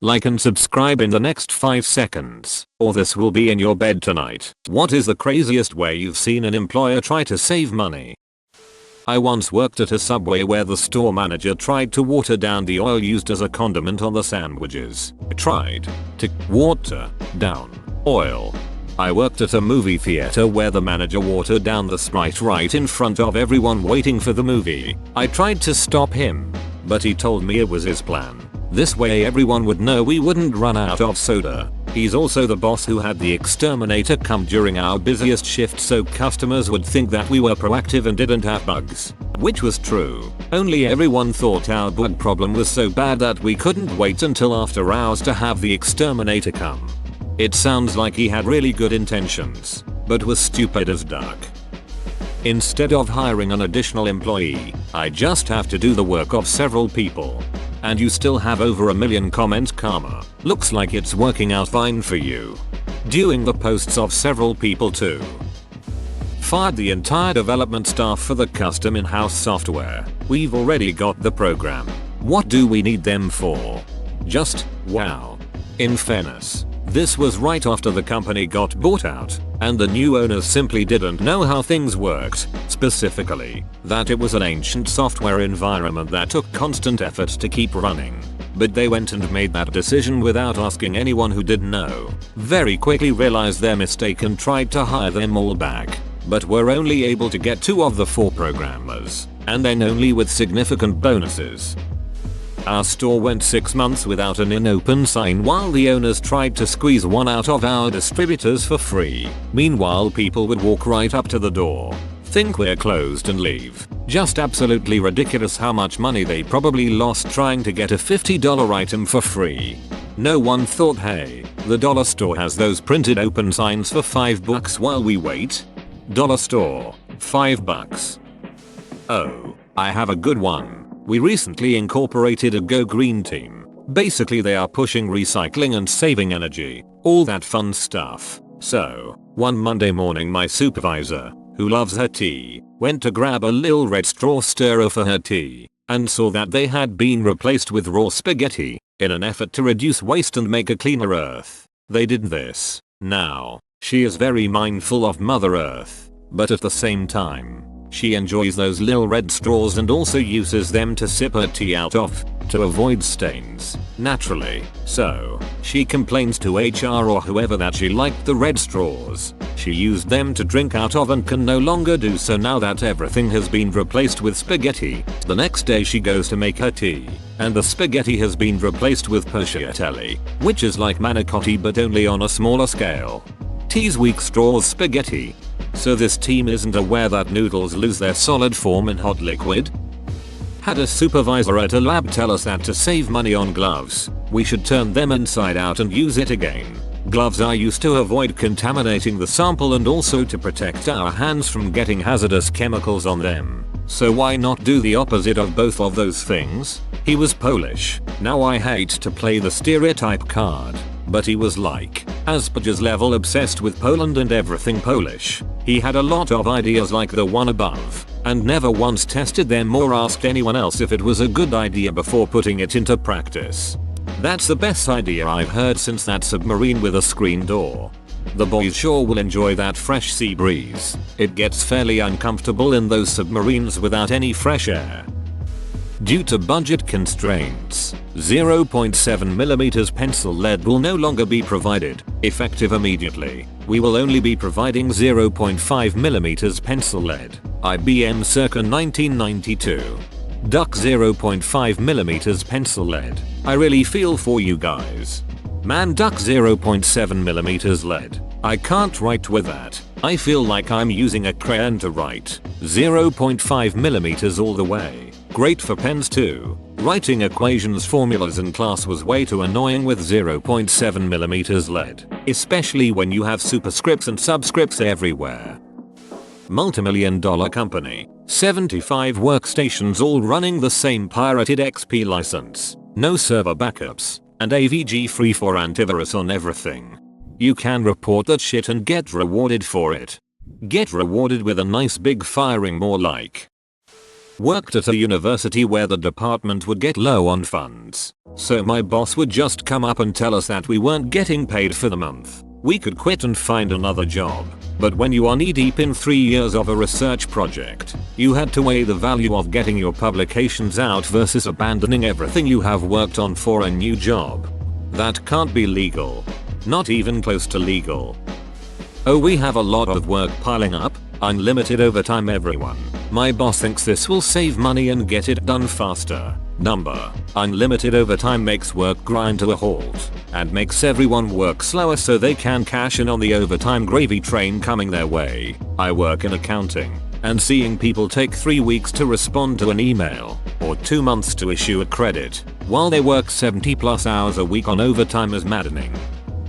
Like and subscribe in the next 5 seconds, or this will be in your bed tonight. What is the craziest way you've seen an employer try to save money? I once worked at a Subway where the store manager tried to water down the oil used as a condiment on the sandwiches. Tried to water down oil. I worked at a movie theater where the manager watered down the Sprite right in front of everyone waiting for the movie. I tried to stop him, but he told me it was his plan. This way everyone would know we wouldn't run out of soda. He's also the boss who had the exterminator come during our busiest shift so customers would think that we were proactive and didn't have bugs. Which was true. Only everyone thought our bug problem was so bad that we couldn't wait until after hours to have the exterminator come. It sounds like he had really good intentions, but was stupid as duck. Instead of hiring an additional employee, I just have to do the work of several people. And you still have over a million comments karma. Looks like it's working out fine for you. Doing the posts of several people too. Fired the entire development staff for the custom in-house software. We've already got the program. What do we need them for? Just, wow. In fairness, this was right after the company got bought out, and the new owners simply didn't know how things worked, specifically, that it was an ancient software environment that took constant effort to keep running. But they went and made that decision without asking anyone who did know. Very quickly realized their mistake and tried to hire them all back, but were only able to get 2 of the 4 programmers, and then only with significant bonuses. Our store went 6 months without an in-open sign while the owners tried to squeeze one out of our distributors for free. Meanwhile people would walk right up to the door, think we're closed and leave. Just absolutely ridiculous how much money they probably lost trying to get a $50 item for free. No one thought, hey, the dollar store has those printed open signs for $5 while we wait. Dollar store, $5. Oh, I have a good one. We recently incorporated a Go Green team. Basically they are pushing recycling and saving energy, all that fun stuff. So, one Monday morning my supervisor, who loves her tea, went to grab a little red straw stirrer for her tea, and saw that they had been replaced with raw spaghetti, in an effort to reduce waste and make a cleaner earth. They did this. Now, she is very mindful of Mother Earth, but at the same time, she enjoys those little red straws and also uses them to sip her tea out of, to avoid stains, naturally. So, she complains to HR or whoever that she liked the red straws she used them to drink out of and can no longer do so now that everything has been replaced with spaghetti. The next day she goes to make her tea, and the spaghetti has been replaced with posciatelli, which is like manicotti but only on a smaller scale. Tea's weak straws spaghetti. So this team isn't aware that noodles lose their solid form in hot liquid? Had a supervisor at a lab tell us that to save money on gloves, we should turn them inside out and use it again. Gloves are used to avoid contaminating the sample and also to protect our hands from getting hazardous chemicals on them. So why not do the opposite of both of those things? He was Polish. Now I hate to play the stereotype card, but he was like Asperger's level obsessed with Poland and everything Polish. He had a lot of ideas like the one above, and never once tested them or asked anyone else if it was a good idea before putting it into practice. That's the best idea I've heard since that submarine with a screen door. The boys sure will enjoy that fresh sea breeze. It gets fairly uncomfortable in those submarines without any fresh air. Due to budget constraints, 0.7mm pencil lead will no longer be provided, effective immediately. We will only be providing 0.5mm pencil lead. IBM circa 1992. Duck 0.5mm pencil lead. I really feel for you guys. Man, duck 0.7mm lead. I can't write with that. I feel like I'm using a crayon to write. 0.5mm all the way. Great for pens too. Writing equations, formulas in class was way too annoying with 0.7mm lead. Especially when you have superscripts and subscripts everywhere. Multimillion-dollar company. 75 workstations all running the same pirated XP license. No server backups. And AVG free for antivirus on everything. You can report that shit and get rewarded for it. Get rewarded with a nice big firing, more like. Worked at a university where the department would get low on funds. So my boss would just come up and tell us that we weren't getting paid for the month. We could quit and find another job. But when you are knee deep in 3 years of a research project, you had to weigh the value of getting your publications out versus abandoning everything you have worked on for a new job. That can't be legal. Not even close to legal. Oh, we have a lot of work piling up. Unlimited overtime everyone. My boss thinks this will save money and get it done faster. Number. Unlimited overtime makes work grind to a halt and makes everyone work slower so they can cash in on the overtime gravy train coming their way. I work in accounting, and seeing people take 3 weeks to respond to an email or 2 months to issue a credit while they work 70+ hours a week on overtime is maddening.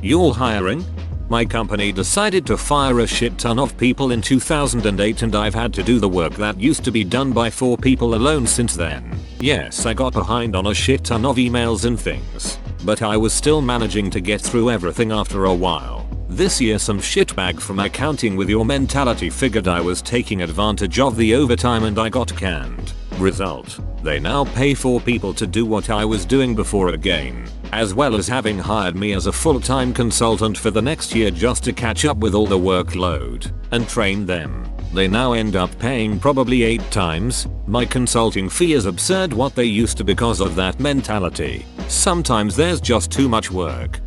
You're hiring? My company decided to fire a shit ton of people in 2008 and I've had to do the work that used to be done by 4 people alone since then. Yes, I got behind on a shit ton of emails and things, but I was still managing to get through everything after a while. This year some shitbag from accounting with your mentality figured I was taking advantage of the overtime and I got canned. Result, they now pay 4 people to do what I was doing before again, as well as having hired me as a full-time consultant for the next year just to catch up with all the workload and train them. They now end up paying probably 8 times my consulting fee is absurd what they used to because of that mentality. Sometimes there's just too much work.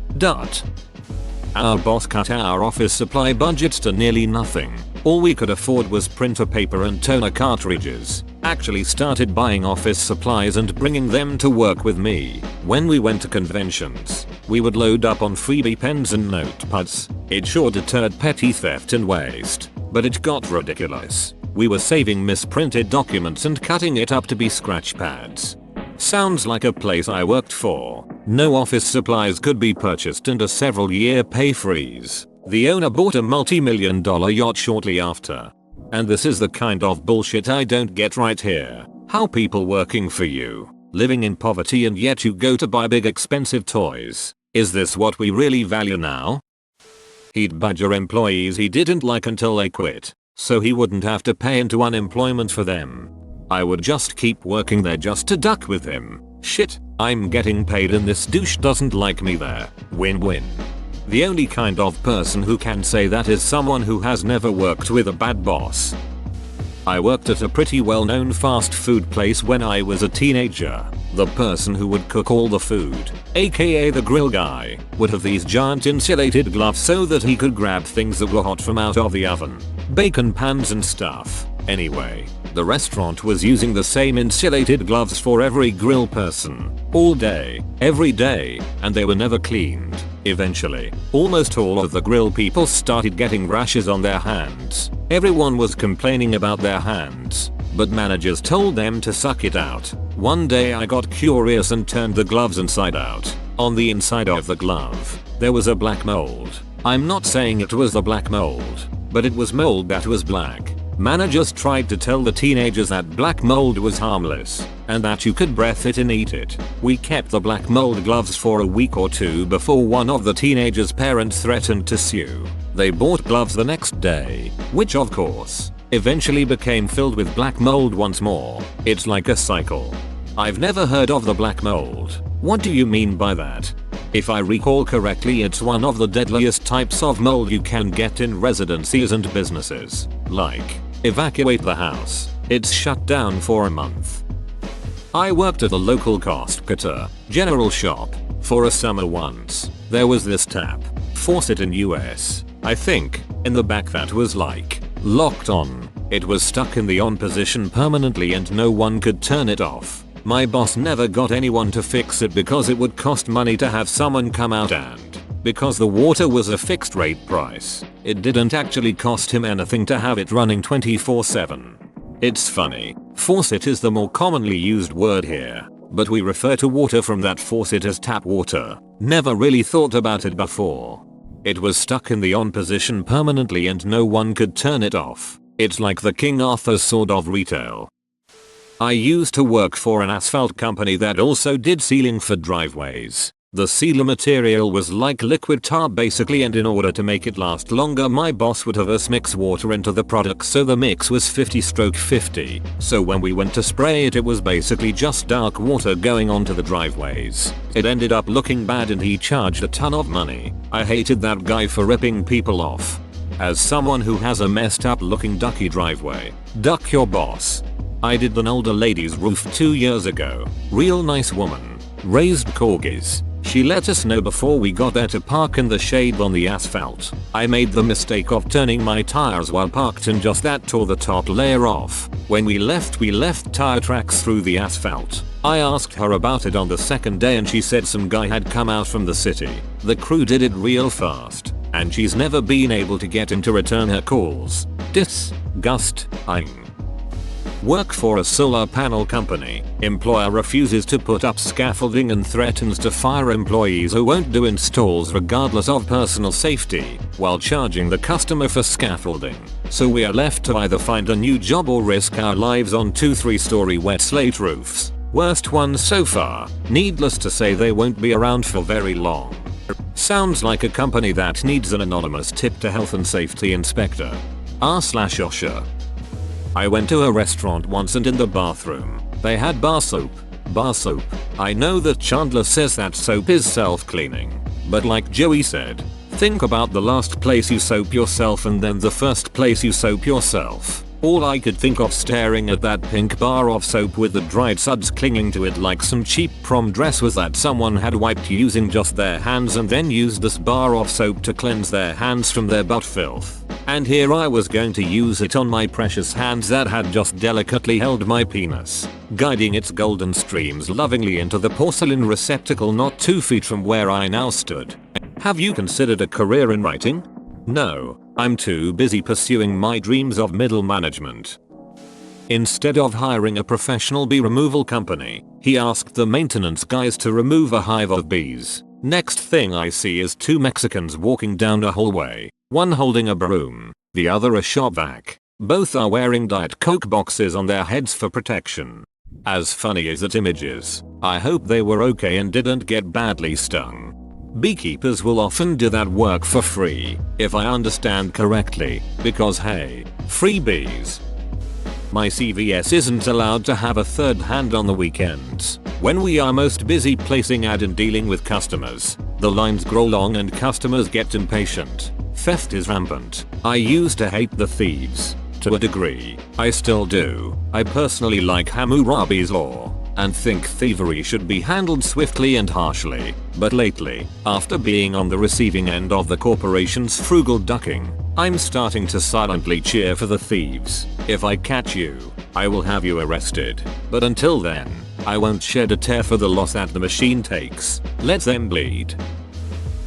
Our boss cut our office supply budgets to nearly nothing. All we could afford was printer paper and toner cartridges. Actually started buying office supplies and bringing them to work with me. When we went to conventions, we would load up on freebie pens and notepads. It sure deterred petty theft and waste, but it got ridiculous. We were saving misprinted documents and cutting it up to be scratch pads. Sounds like a place I worked for. No office supplies could be purchased and a several year pay freeze. The owner bought a multi-million-dollar yacht shortly after. And this is the kind of bullshit I don't get right here. How people working for you, living in poverty and yet you go to buy big expensive toys. Is this what we really value now? He'd badger employees he didn't like until they quit, so he wouldn't have to pay into unemployment for them. I would just keep working there just to duck with him. Shit, I'm getting paid and this douche doesn't like me there. Win-win. The only kind of person who can say that is someone who has never worked with a bad boss. I worked at a pretty well-known fast food place when I was a teenager. The person who would cook all the food, aka the grill guy, would have these giant insulated gloves so that he could grab things that were hot from out of the oven. Bacon pans and stuff. Anyway, the restaurant was using the same insulated gloves for every grill person, all day, every day, and they were never cleaned. Eventually, almost all of the grill people started getting rashes on their hands. Everyone was complaining about their hands, but managers told them to suck it out. One day I got curious and turned the gloves inside out. On the inside of the glove, there was a black mold. I'm not saying it was the black mold, but it was mold that was black. Managers tried to tell the teenagers that black mold was harmless and that you could breath it and eat it. We kept the black mold gloves for a week or 2 before one of the teenagers' parents threatened to sue. They bought gloves the next day, which of course, eventually became filled with black mold once more. It's like a cycle. I've never heard of the black mold. What do you mean by that? If I recall correctly, it's one of the deadliest types of mold you can get in residencies and businesses. Like, evacuate the house. It's shut down for a month. I worked at a local Costco general shop for a summer once. There was this tap faucet in US, I think, in the back that was like locked on. It was stuck in the on position permanently and no one could turn it off. My boss never got anyone to fix it because it would cost money to have someone come out, and because the water was a fixed rate price, it didn't actually cost him anything to have it running 24/7. It's funny, faucet is the more commonly used word here, but we refer to water from that faucet as tap water. Never really thought about it before. It was stuck in the on position permanently and no one could turn it off. It's like the King Arthur's sword of retail. I used to work for an asphalt company that also did sealing for driveways. The sealer material was like liquid tar basically, and in order to make it last longer my boss would have us mix water into the product, so the mix was 50/50. So when we went to spray it, it was basically just dark water going onto the driveways. It ended up looking bad and he charged a ton of money. I hated that guy for ripping people off. As someone who has a messed up looking ducky driveway, duck your boss. I did an older lady's roof 2 years ago. Real nice woman. Raised corgis. She let us know before we got there to park in the shade on the asphalt. I made the mistake of turning my tires while parked and just that tore the top layer off. When we left tire tracks through the asphalt. I asked her about it on the second day and she said some guy had come out from the city. The crew did it real fast and she's never been able to get him to return her calls. Disgusting. Work for a solar panel company. Employer refuses to put up scaffolding and threatens to fire employees who won't do installs regardless of personal safety, while charging the customer for scaffolding. So we are left to either find a new job or risk our lives on 2-3-story wet slate roofs. Worst one so far. Needless to say they won't be around for very long. Sounds like a company that needs an anonymous tip to health and safety inspector. r/Osher. I went to a restaurant once and in the bathroom, they had bar soap. Bar soap. I know that Chandler says that soap is self-cleaning. But like Joey said, think about the last place you soap yourself and then the first place you soap yourself. All I could think of staring at that pink bar of soap with the dried suds clinging to it like some cheap prom dress was that someone had wiped using just their hands and then used this bar of soap to cleanse their hands from their butt filth. And here I was going to use it on my precious hands that had just delicately held my penis, guiding its golden streams lovingly into the porcelain receptacle not 2 feet from where I now stood. Have you considered a career in writing? No, I'm too busy pursuing my dreams of middle management. Instead of hiring a professional bee removal company, he asked the maintenance guys to remove a hive of bees. Next thing I see is 2 Mexicans walking down a hallway, one holding a broom, the other a shop vac. Both are wearing Diet Coke boxes on their heads for protection. As funny as that image is, I hope they were okay and didn't get badly stung. Beekeepers will often do that work for free, if I understand correctly, because hey, free bees. My CVS isn't allowed to have a third hand on the weekends. When we are most busy placing ad and dealing with customers, the lines grow long and customers get impatient. Theft is rampant. I used to hate the thieves. To a degree, I still do. I personally like Hammurabi's law and think thievery should be handled swiftly and harshly. But lately, after being on the receiving end of the corporation's frugal ducking, I'm starting to silently cheer for the thieves. If I catch you, I will have you arrested. But until then, I won't shed a tear for the loss that the machine takes. Let them bleed.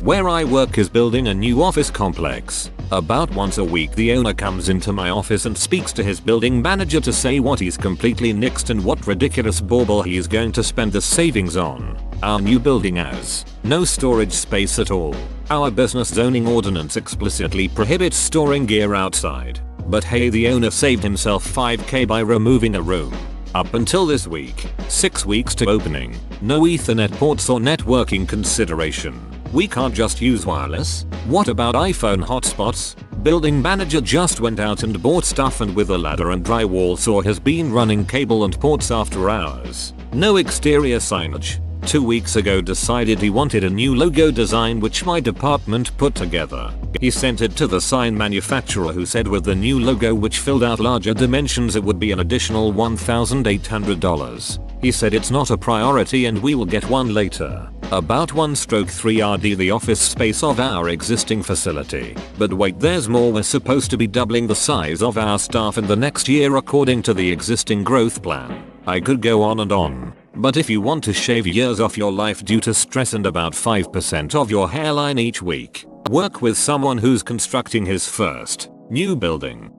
Where I work is building a new office complex. About once a week the owner comes into my office and speaks to his building manager to say what he's completely nixed and what ridiculous bauble he is going to spend the savings on. Our new building has no storage space at all. Our business zoning ordinance explicitly prohibits storing gear outside. But hey, the owner saved himself $5,000 by removing a room. Up until this week, 6 weeks to opening, no Ethernet ports or networking consideration. We can't just use wireless. What about iPhone hotspots? Building manager just went out and bought stuff and with a ladder and drywall saw has been running cable and ports after hours. No exterior signage. 2 weeks ago decided he wanted a new logo design which my department put together. He sent it to the sign manufacturer who said with the new logo which filled out larger dimensions it would be an additional $1,800. He said it's not a priority and we will get one later. About 1/3 RD the office space of our existing facility. But wait, there's more. We're supposed to be doubling the size of our staff in the next year according to the existing growth plan. I could go on and on. But if you want to shave years off your life due to stress and about 5% of your hairline each week, work with someone who's constructing his first new building.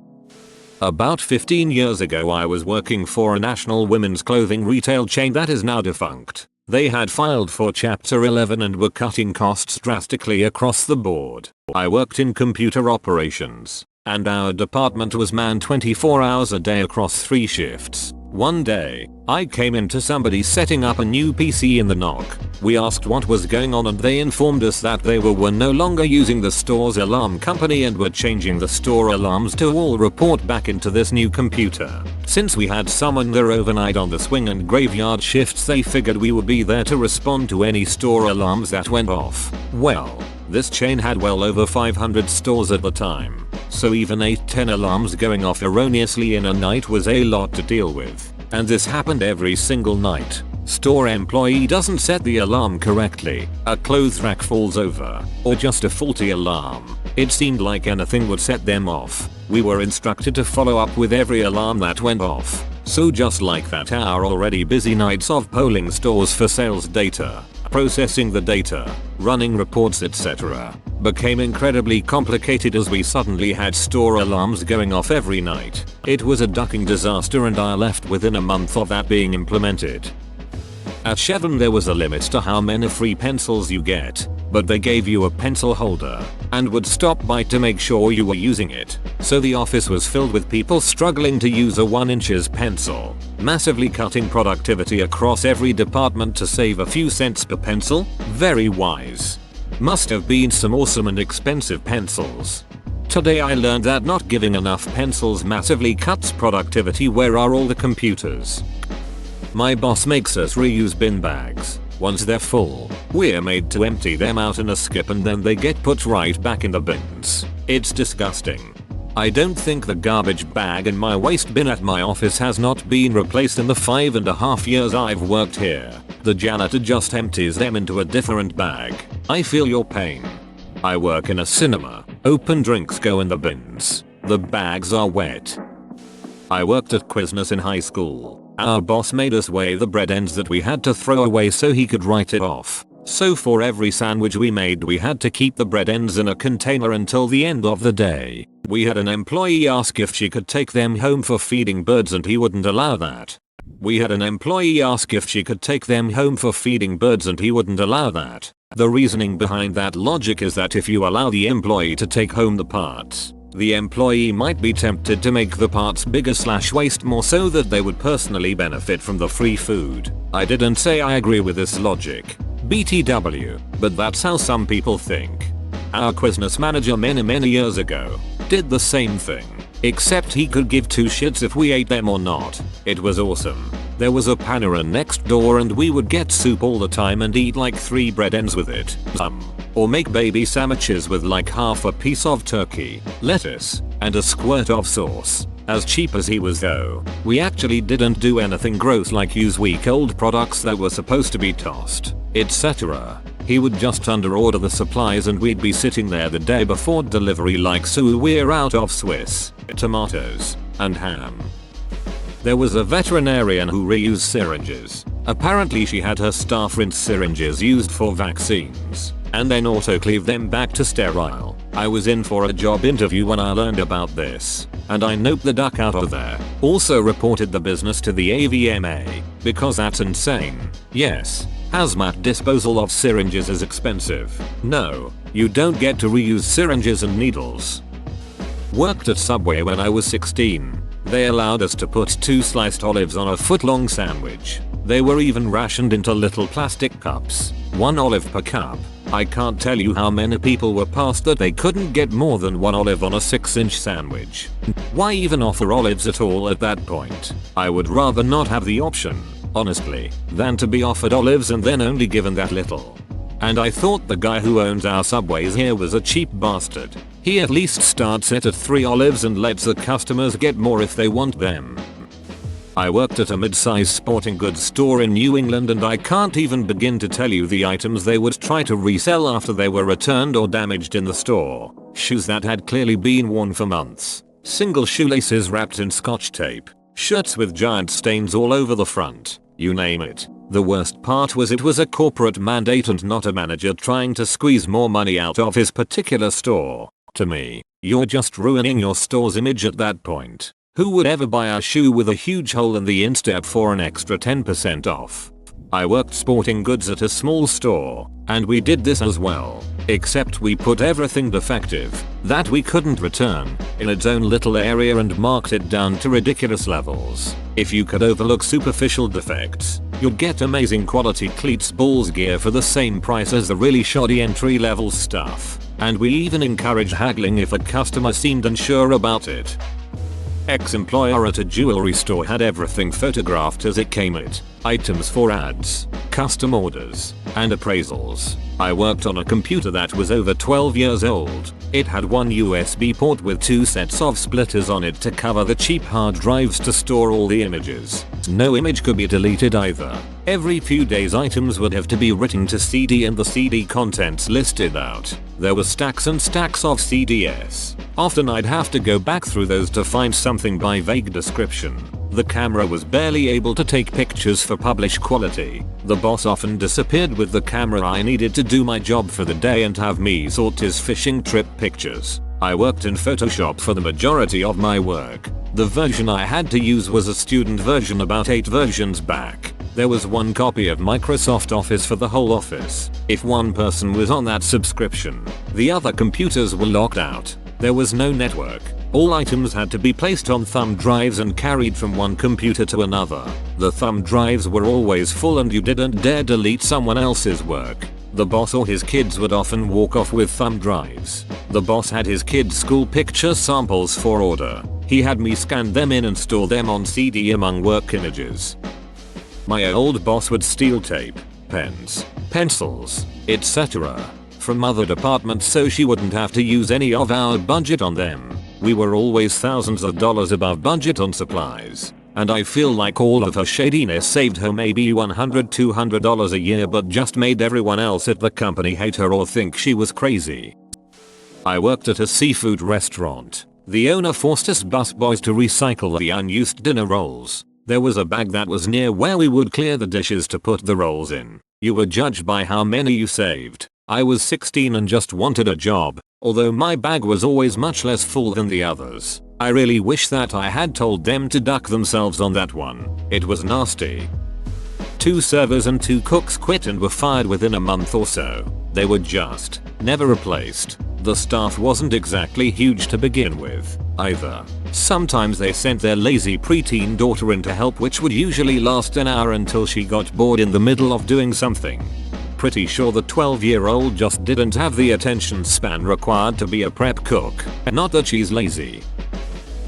About 15 years ago I was working for a national women's clothing retail chain that is now defunct. They had filed for Chapter 11 and were cutting costs drastically across the board. I worked in computer operations, and our department was manned 24 hours a day across 3 shifts. One day, I came into somebody setting up a new PC in the knock. We asked what was going on and they informed us that they were no longer using the store's alarm company and were changing the store alarms to all report back into this new computer. Since we had someone there overnight on the swing and graveyard shifts, they figured we would be there to respond to any store alarms that went off. Well, this chain had well over 500 stores at the time, so even 8-10 alarms going off erroneously in a night was a lot to deal with. And this happened every single night. Store employee doesn't set the alarm correctly, a clothes rack falls over, or just a faulty alarm. It seemed like anything would set them off. We were instructed to follow up with every alarm that went off. So just like that, our already busy nights of polling stores for sales data, processing the data, running reports, etc. became incredibly complicated as we suddenly had store alarms going off every night. It was a ducking disaster and I left within a month of that being implemented. At Chevron there was a limit to how many free pencils you get, but they gave you a pencil holder and would stop by to make sure you were using it. So the office was filled with people struggling to use a 1" pencil, massively cutting productivity across every department to save a few cents per pencil. Very wise. Must have been some awesome and expensive pencils. Today I learned that not giving enough pencils massively cuts productivity. Where are all the computers? My boss makes us reuse bin bags. Once they're full, we're made to empty them out in a skip and then they get put right back in the bins. It's disgusting. I don't think the garbage bag in my waste bin at my office has not been replaced in the 5.5 years I've worked here. The janitor just empties them into a different bag. I feel your pain. I work in a cinema. Open drinks go in the bins. The bags are wet. I worked at Quiznos in high school. Our boss made us weigh the bread ends that we had to throw away so he could write it off. So for every sandwich we made we had to keep the bread ends in a container until the end of the day. We had an employee ask if she could take them home for feeding birds and he wouldn't allow that. The reasoning behind that logic is that if you allow the employee to take home the parts, the employee might be tempted to make the parts bigger/waste more so that they would personally benefit from the free food. I didn't say I agree with this logic, BTW, but that's how some people think. Our Quiznos manager many years ago did the same thing, except he could give two shits if we ate them or not. It was awesome. There was a Panera next door and we would get soup all the time and eat like 3 bread ends with it. Or make baby sandwiches with like half a piece of turkey, lettuce, and a squirt of sauce. As cheap as he was though, we actually didn't do anything gross like use week-old products that were supposed to be tossed, etc. He would just underorder the supplies and we'd be sitting there the day before delivery like, so we're out of Swiss tomatoes and ham. There was a veterinarian who reused syringes. Apparently she had her staff rinse syringes used for vaccines and then autoclave them back to sterile. I was in for a job interview when I learned about this, and I noped the duck out of there. Also reported the business to the AVMA, because that's insane. Yes, hazmat disposal of syringes is expensive. No, you don't get to reuse syringes and needles. Worked at Subway when I was 16. They allowed us to put 2 sliced olives on a foot-long sandwich. They were even rationed into little plastic cups, 1 olive per cup. I can't tell you how many people were past that they couldn't get more than 1 olive on a 6-inch sandwich. Why even offer olives at all at that point? I would rather not have the option, honestly, than to be offered olives and then only given that little. And I thought the guy who owns our Subways here was a cheap bastard. He at least starts it at 3 olives and lets the customers get more if they want them. I worked at a mid-sized sporting goods store in New England and I can't even begin to tell you the items they would try to resell after they were returned or damaged in the store. Shoes that had clearly been worn for months, single shoelaces wrapped in scotch tape, shirts with giant stains all over the front, you name it. The worst part was it was a corporate mandate and not a manager trying to squeeze more money out of his particular store. To me, you're just ruining your store's image at that point. Who would ever buy a shoe with a huge hole in the instep for an extra 10% off? I worked sporting goods at a small store, and we did this as well, except we put everything defective, that we couldn't return, in its own little area and marked it down to ridiculous levels. If you could overlook superficial defects, you'd get amazing quality cleats balls gear for the same price as the really shoddy entry level stuff, and we even encouraged haggling if a customer seemed unsure about it. Ex-employer at a jewelry store had everything photographed as it came it, items for ads, custom orders, and appraisals. I worked on a computer that was over 12 years old. It had one USB port with 2 sets of splitters on it to cover the cheap hard drives to store all the images. No image could be deleted either. Every few days items would have to be written to CD and the CD contents listed out. There were stacks and stacks of CDs. Often I'd have to go back through those to find something by vague description. The camera was barely able to take pictures for published quality. The boss often disappeared with the camera I needed to do my job for the day and have me sort his fishing trip pictures. I worked in Photoshop for the majority of my work. The version I had to use was a student version about 8 versions back. There was one copy of Microsoft Office for the whole office. If one person was on that subscription, the other computers were locked out. There was no network. All items had to be placed on thumb drives and carried from one computer to another. The thumb drives were always full and you didn't dare delete someone else's work. The boss or his kids would often walk off with thumb drives. The boss had his kids' school picture samples for order. He had me scan them in and store them on CD among work images. My old boss would steal tape, pens, pencils, etc. from other departments so she wouldn't have to use any of our budget on them. We were always thousands of dollars above budget on supplies. And I feel like all of her shadiness saved her maybe $100-200 a year but just made everyone else at the company hate her or think she was crazy. I worked at a seafood restaurant. The owner forced us busboys to recycle the unused dinner rolls. There was a bag that was near where we would clear the dishes to put the rolls in. You were judged by how many you saved. I was 16 and just wanted a job, although my bag was always much less full than the others. I really wish that I had told them to duck themselves on that one. It was nasty. 2 servers and 2 cooks quit and were fired within a month or so. They were just never replaced. The staff wasn't exactly huge to begin with, either. Sometimes they sent their lazy preteen daughter in to help, which would usually last an hour until she got bored in the middle of doing something. Pretty sure the 12-year-old just didn't have the attention span required to be a prep cook. Not that she's lazy.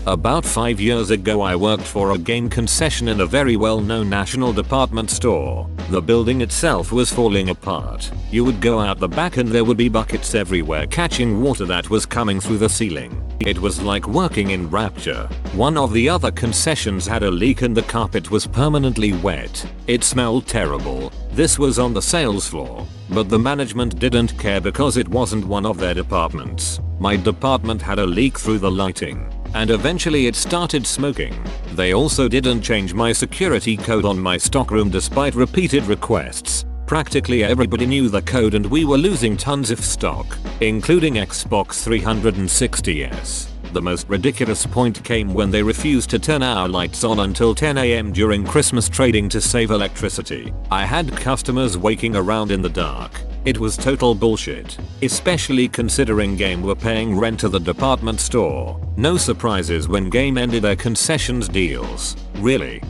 About 5 years ago I worked for a game concession in a very well-known national department store. The building itself was falling apart. You would go out the back and there would be buckets everywhere catching water that was coming through the ceiling. It was like working in Rapture. One of the other concessions had a leak and the carpet was permanently wet. It smelled terrible. This was on the sales floor, but the management didn't care because it wasn't one of their departments. My department had a leak through the lighting, and eventually it started smoking. They also didn't change my security code on my stockroom despite repeated requests. Practically everybody knew the code and we were losing tons of stock, including Xbox 360s. The most ridiculous point came when they refused to turn our lights on until 10 AM during Christmas trading to save electricity. I had customers waking around in the dark. It was total bullshit, especially considering Game were paying rent to the department store. No surprises when Game ended their concessions deals. Really.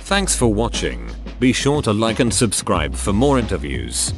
Thanks for watching. Be sure to like and subscribe for more interviews.